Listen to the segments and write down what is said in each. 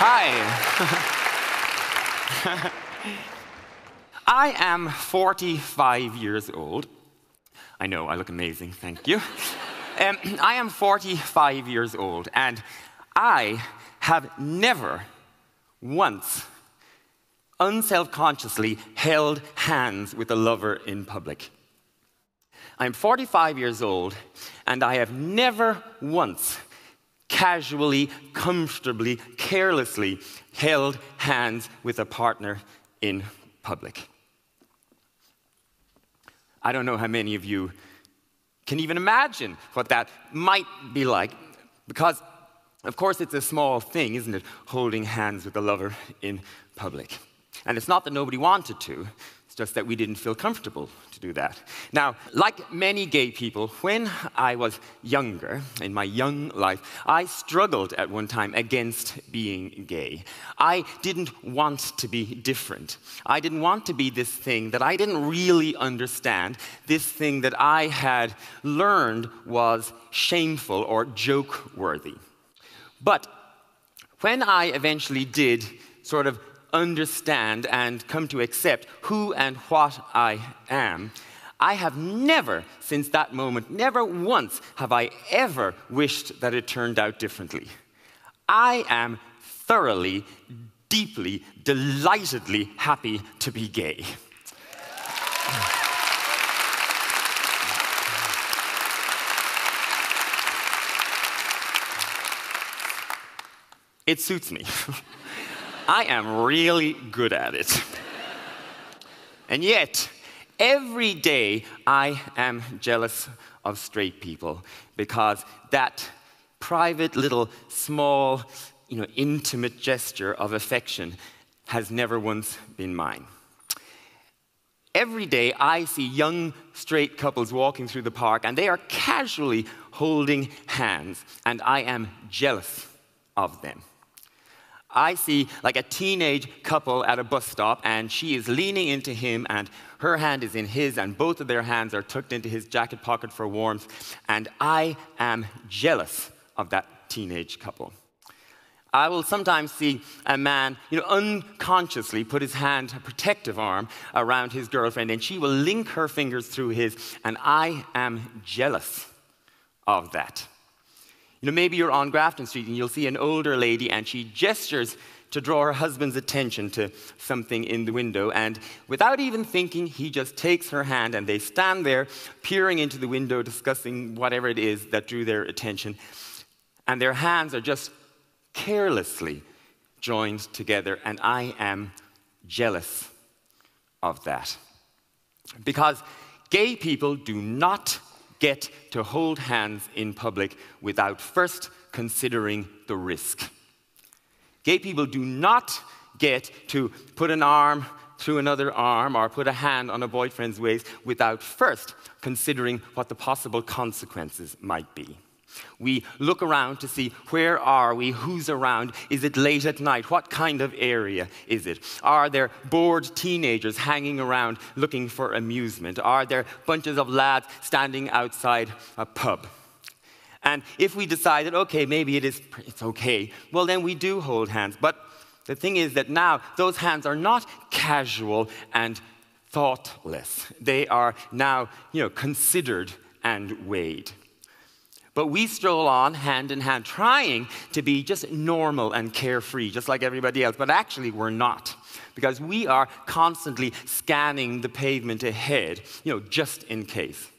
Hi. I am 45 years old. I know, I look amazing, thank you. I am 45 years old, and I have never once unselfconsciously held hands with a lover in public. I'm 45 years old, and I have never once casually, comfortably, carelessly held hands with a partner in public. I don't know how many of you can even imagine what that might be like, because, of course, it's a small thing, isn't it, holding hands with a lover in public. And it's not that nobody wanted to, it's just that we didn't feel comfortable to do that. Now, like many gay people, when I was younger, in my young life, I struggled at one time against being gay. I didn't want to be different. I didn't want to be this thing that I didn't really understand, this thing that I had learned was shameful or joke-worthy. But when I eventually did sort of understand and come to accept who and what I am, I have never, since that moment, never once have I ever wished that it turned out differently. I am thoroughly, deeply, delightedly happy to be gay. It suits me. I am really good at it. And yet, every day I am jealous of straight people because that private little small, intimate gesture of affection has never once been mine. Every day I see young straight couples walking through the park and they are casually holding hands, and I am jealous of them. I see like a teenage couple at a bus stop, and she is leaning into him, and her hand is in his, and both of their hands are tucked into his jacket pocket for warmth, and I am jealous of that teenage couple. I will sometimes see a man, unconsciously put his hand, a protective arm, around his girlfriend, and she will link her fingers through his, and I am jealous of that. Maybe you're on Grafton Street and you'll see an older lady and she gestures to draw her husband's attention to something in the window, and without even thinking, he just takes her hand and they stand there peering into the window discussing whatever it is that drew their attention, and their hands are just carelessly joined together, and I am jealous of that. Because gay people do not get to hold hands in public without first considering the risk. Gay people do not get to put an arm through another arm or put a hand on a boyfriend's waist without first considering what the possible consequences might be. We look around to see where are we, who's around, is it late at night, what kind of area is it? Are there bored teenagers hanging around looking for amusement? Are there bunches of lads standing outside a pub? And if we decide that, okay, maybe it's okay, well then we do hold hands. But the thing is that now those hands are not casual and thoughtless. They are now, considered and weighed. But we stroll on hand in hand, trying to be just normal and carefree, just like everybody else. But actually, we're not, because we are constantly scanning the pavement ahead, just in case.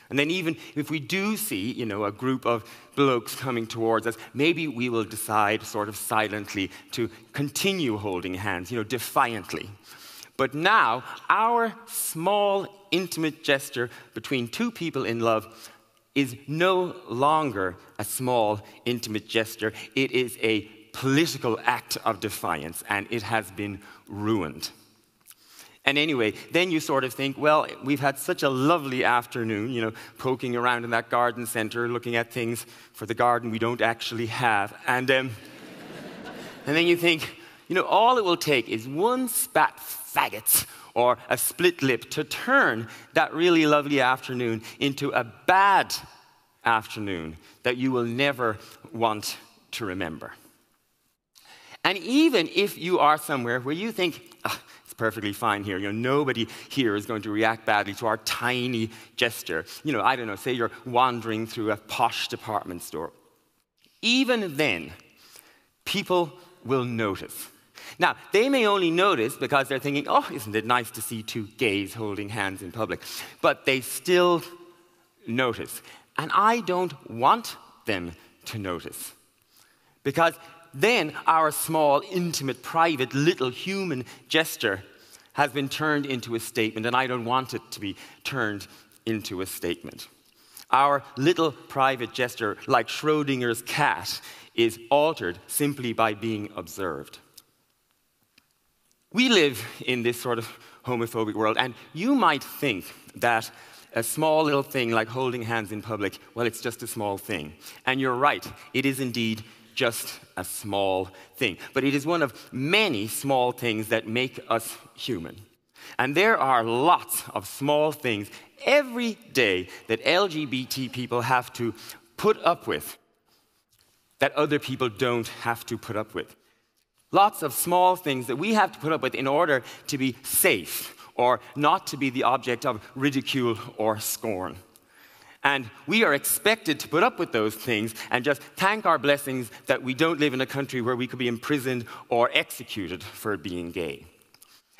And then even if we do see, a group of blokes coming towards us, maybe we will decide sort of silently to continue holding hands, defiantly. But now, our small, intimate gesture between two people in love is no longer a small, intimate gesture. It is a political act of defiance, and it has been ruined. And anyway, then you sort of think, well, we've had such a lovely afternoon, poking around in that garden center, looking at things for the garden we don't actually have. And, and then you think, all it will take is one spat faggots or a split lip to turn that really lovely afternoon into a bad afternoon that you will never want to remember. And even if you are somewhere where you think, "Ah, it's perfectly fine here, nobody here is going to react badly to our tiny gesture." I don't know, say you're wandering through a posh department store. Even then, people will notice. Now, they may only notice because they're thinking, "Oh, isn't it nice to see two gays holding hands in public?" But they still notice. And I don't want them to notice. Because then our small, intimate, private, little human gesture has been turned into a statement, and I don't want it to be turned into a statement. Our little private gesture, like Schrodinger's cat, is altered simply by being observed. We live in this sort of homophobic world, and you might think that a small little thing like holding hands in public, well, it's just a small thing. And you're right, it is indeed just a small thing. But it is one of many small things that make us human. And there are lots of small things every day that LGBT people have to put up with that other people don't have to put up with. Lots of small things that we have to put up with in order to be safe or not to be the object of ridicule or scorn. And we are expected to put up with those things and just thank our blessings that we don't live in a country where we could be imprisoned or executed for being gay.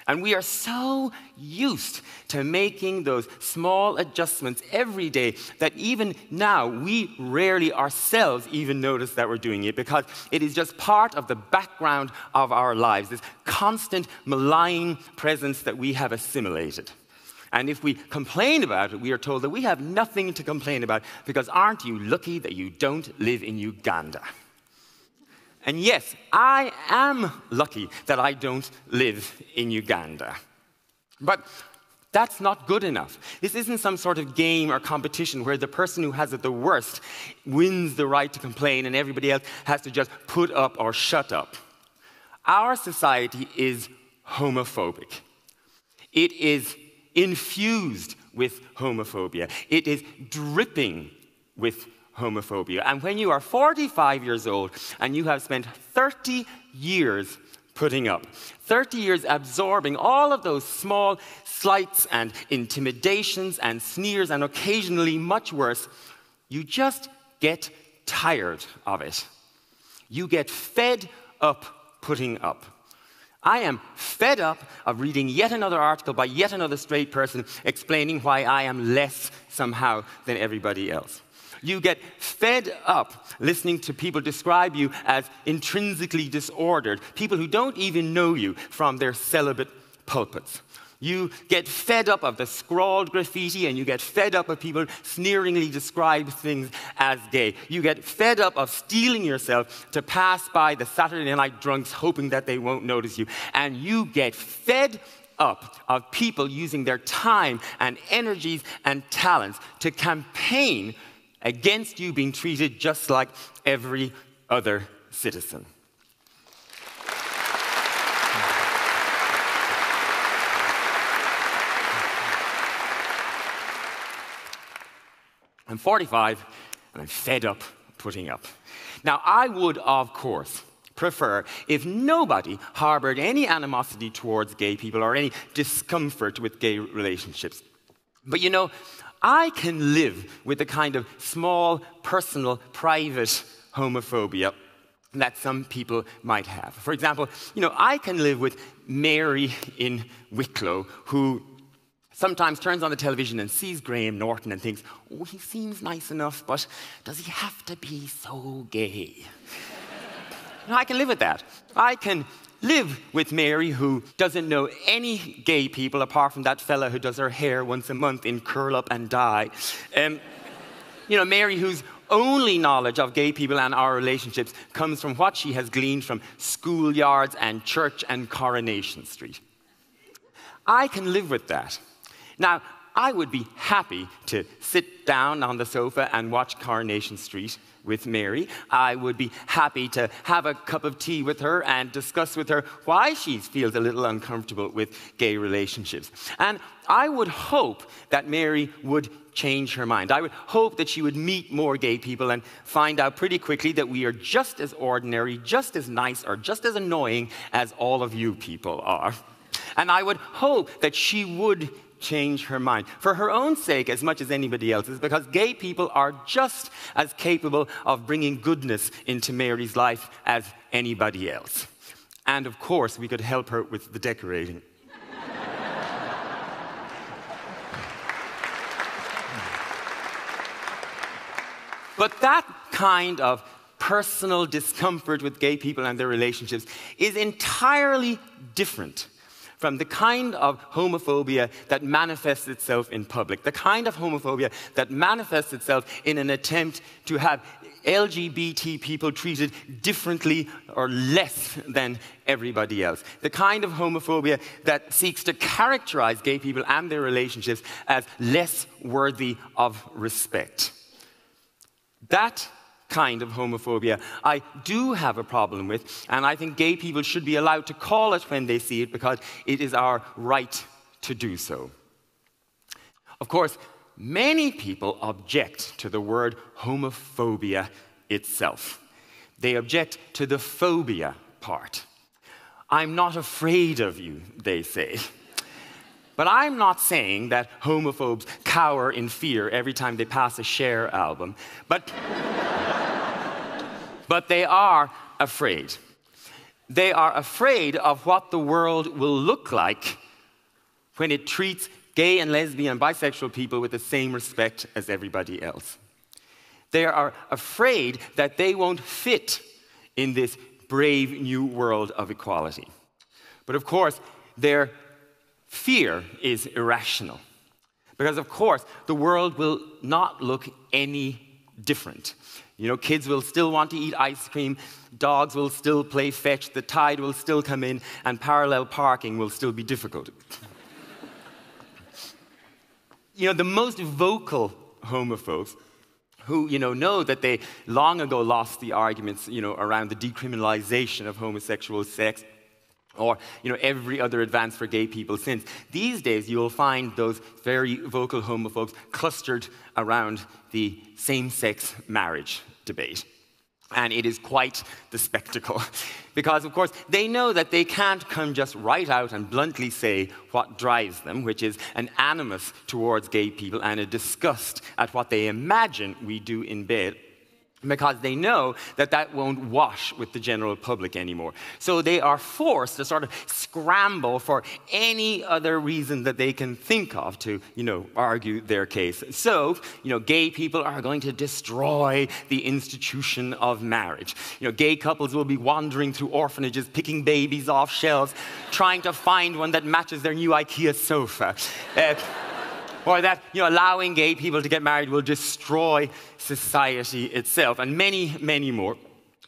And we are so used to making those small adjustments every day that even now we rarely ourselves even notice that we're doing it, because it is just part of the background of our lives, this constant malign presence that we have assimilated. And if we complain about it, we are told that we have nothing to complain about because aren't you lucky that you don't live in Uganda? And yes, I am lucky that I don't live in Uganda. But that's not good enough. This isn't some sort of game or competition where the person who has it the worst wins the right to complain and everybody else has to just put up or shut up. Our society is homophobic. It is infused with homophobia. It is dripping with homophobia. And when you are 45 years old and you have spent 30 years putting up, 30 years absorbing all of those small slights and intimidations and sneers and occasionally much worse, you just get tired of it. You get fed up putting up. I am fed up of reading yet another article by yet another straight person explaining why I am less somehow than everybody else. You get fed up listening to people describe you as intrinsically disordered, people who don't even know you from their celibate pulpits. You get fed up of the scrawled graffiti, and you get fed up of people sneeringly describe things as gay. You get fed up of steeling yourself to pass by the Saturday night drunks hoping that they won't notice you. And you get fed up of people using their time and energies and talents to campaign against you being treated just like every other citizen. I'm 45, and I'm fed up putting up. Now, I would, of course, prefer if nobody harbored any animosity towards gay people or any discomfort with gay relationships. But I can live with the kind of small, personal, private homophobia that some people might have. For example, I can live with Mary in Wicklow, who sometimes turns on the television and sees Graham Norton and thinks, "Oh, he seems nice enough, but does he have to be so gay?" I can live with that. I can live with Mary, who doesn't know any gay people apart from that fella who does her hair once a month in curl up and dye. Mary, whose only knowledge of gay people and our relationships comes from what she has gleaned from schoolyards and church and Coronation Street. I can live with that. Now, I would be happy to sit down on the sofa and watch Coronation Street with Mary. I would be happy to have a cup of tea with her and discuss with her why she feels a little uncomfortable with gay relationships. And I would hope that Mary would change her mind. I would hope that she would meet more gay people and find out pretty quickly that we are just as ordinary, just as nice, or just as annoying as all of you people are. And I would hope that she would change her mind, for her own sake as much as anybody else's, because gay people are just as capable of bringing goodness into Mary's life as anybody else. And of course, we could help her with the decorating. But that kind of personal discomfort with gay people and their relationships is entirely different from the kind of homophobia that manifests itself in public, the kind of homophobia that manifests itself in an attempt to have LGBT people treated differently or less than everybody else, the kind of homophobia that seeks to characterize gay people and their relationships as less worthy of respect. That kind of homophobia I do have a problem with, and I think gay people should be allowed to call it when they see it, because it is our right to do so. Of course, many people object to the word homophobia itself. They object to the phobia part. I'm not afraid of you, they say. But I'm not saying that homophobes cower in fear every time they pass a Cher album, but they are afraid. They are afraid of what the world will look like when it treats gay and lesbian and bisexual people with the same respect as everybody else. They are afraid that they won't fit in this brave new world of equality. But of course, their fear is irrational, because of course the world will not look any different. You know, kids will still want to eat ice cream, dogs will still play fetch, the tide will still come in, and parallel parking will still be difficult. You know, the most vocal homophobes who, know that they long ago lost the arguments, around the decriminalization of homosexual sex, or every other advance for gay people since. These days, you'll find those very vocal homophobes clustered around the same-sex marriage debate. And it is quite the spectacle. Because, of course, they know that they can't come just right out and bluntly say what drives them, which is an animus towards gay people and a disgust at what they imagine we do in bed, because they know that that won't wash with the general public anymore. So they are forced to sort of scramble for any other reason that they can think of to, argue their case. So, gay people are going to destroy the institution of marriage. Gay couples will be wandering through orphanages, picking babies off shelves, trying to find one that matches their new IKEA sofa. Or that allowing gay people to get married will destroy society itself, and many, many more.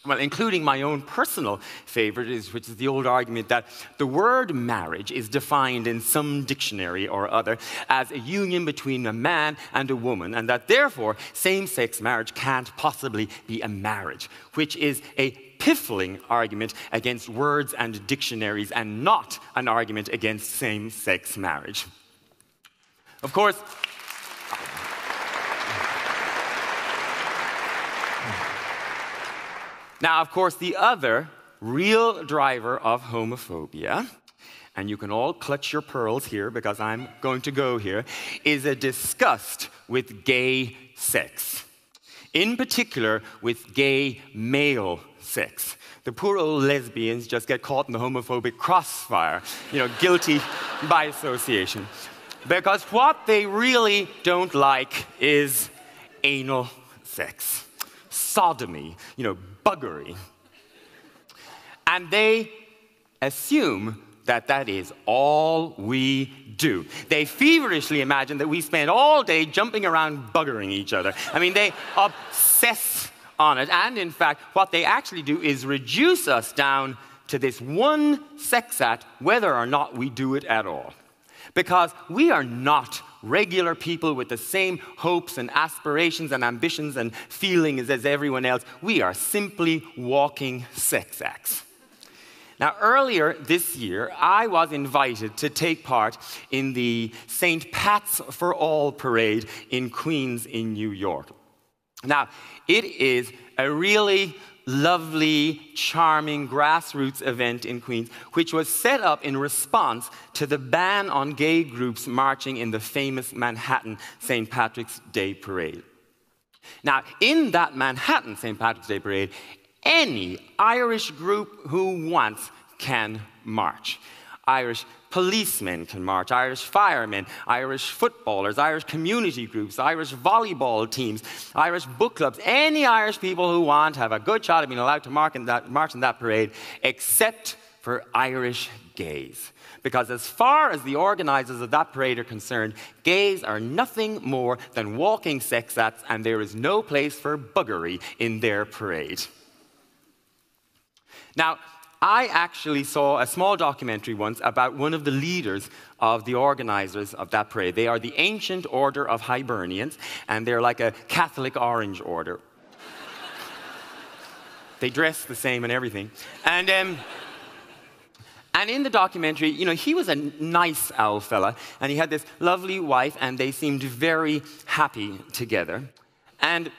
Well, including my own personal favorite, which is the old argument that the word marriage is defined in some dictionary or other as a union between a man and a woman, and that therefore same-sex marriage can't possibly be a marriage, which is a piffling argument against words and dictionaries, and not an argument against same-sex marriage. Of course, the other real driver of homophobia, and you can all clutch your pearls here because I'm going to go here, is a disgust with gay sex. In particular, with gay male sex. The poor old lesbians just get caught in the homophobic crossfire, guilty by association. Because what they really don't like is anal sex, sodomy, buggery. And they assume that that is all we do. They feverishly imagine that we spend all day jumping around buggering each other. I mean, they obsess on it. And in fact, what they actually do is reduce us down to this one sex act, whether or not we do it at all. Because we are not regular people with the same hopes and aspirations and ambitions and feelings as everyone else. We are simply walking sex acts. Now, earlier this year, I was invited to take part in the St. Pat's for All parade in Queens in New York. Now, it is a really lovely, charming grassroots event in Queens, which was set up in response to the ban on gay groups marching in the famous Manhattan St. Patrick's Day parade. Now, in that Manhattan St. Patrick's Day parade, any Irish group who wants can march. Irish policemen can march, Irish firemen, Irish footballers, Irish community groups, Irish volleyball teams, Irish book clubs. Any Irish people who want have a good shot at being allowed to march in that parade, except for Irish gays. Because as far as the organizers of that parade are concerned, gays are nothing more than walking sex acts, and there is no place for buggery in their parade. Now, I actually saw a small documentary once about one of the leaders of the organizers of that parade. They are the Ancient Order of Hibernians, and they're like a Catholic Orange Order. They dress the same and everything. And in the documentary, you know, he was a nice old fella, and he had this lovely wife, and they seemed very happy together. And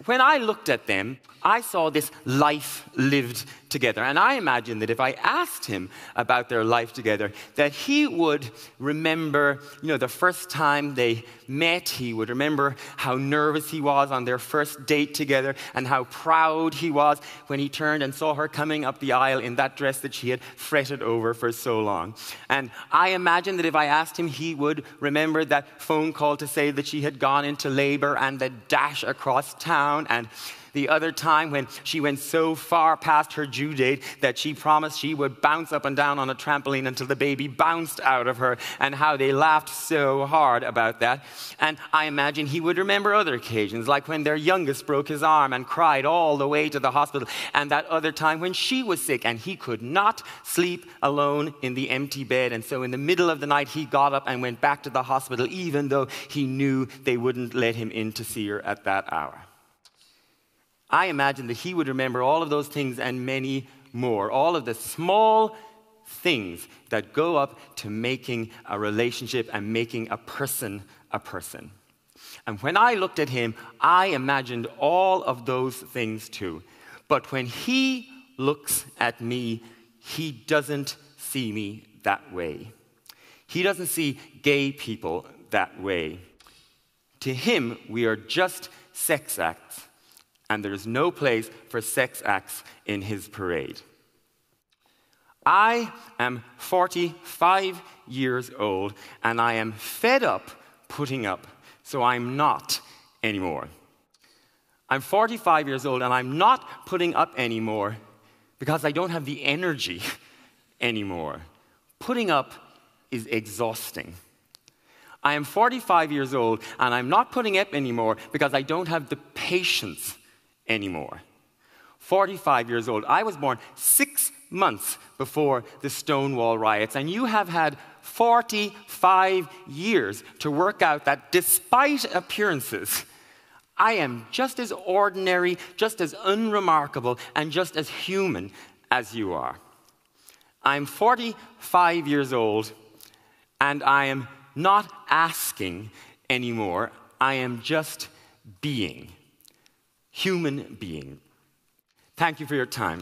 when I looked at them, I saw this life lived together. And I imagined that if I asked him about their life together, that he would remember, you know, the first time they met. He would remember how nervous he was on their first date together and how proud he was when he turned and saw her coming up the aisle in that dress that she had fretted over for so long. And I imagined that if I asked him, he would remember that phone call to say that she had gone into labor and the dash across town, and the other time when she went so far past her due date that she promised she would bounce up and down on a trampoline until the baby bounced out of her, and how they laughed so hard about that. And I imagine he would remember other occasions, like when their youngest broke his arm and cried all the way to the hospital, and that other time when she was sick and he could not sleep alone in the empty bed, and so in the middle of the night he got up and went back to the hospital even though he knew they wouldn't let him in to see her at that hour. I imagine that he would remember all of those things and many more, all of the small things that go up to making a relationship and making a person a person. And when I looked at him, I imagined all of those things too. But when he looks at me, he doesn't see me that way. He doesn't see gay people that way. To him, we are just sex acts. And there is no place for sex acts in his parade. I am 45 years old, and I am fed up putting up, so I'm not anymore. I'm 45 years old, and I'm not putting up anymore because I don't have the energy anymore. Putting up is exhausting. I am 45 years old, and I'm not putting up anymore because I don't have the patience anymore. 45 years old. I was born 6 months before the Stonewall riots, and you have had 45 years to work out that despite appearances, I am just as ordinary, just as unremarkable, and just as human as you are. I'm 45 years old, and I am not asking anymore. I am just being. Human being. Thank you for your time.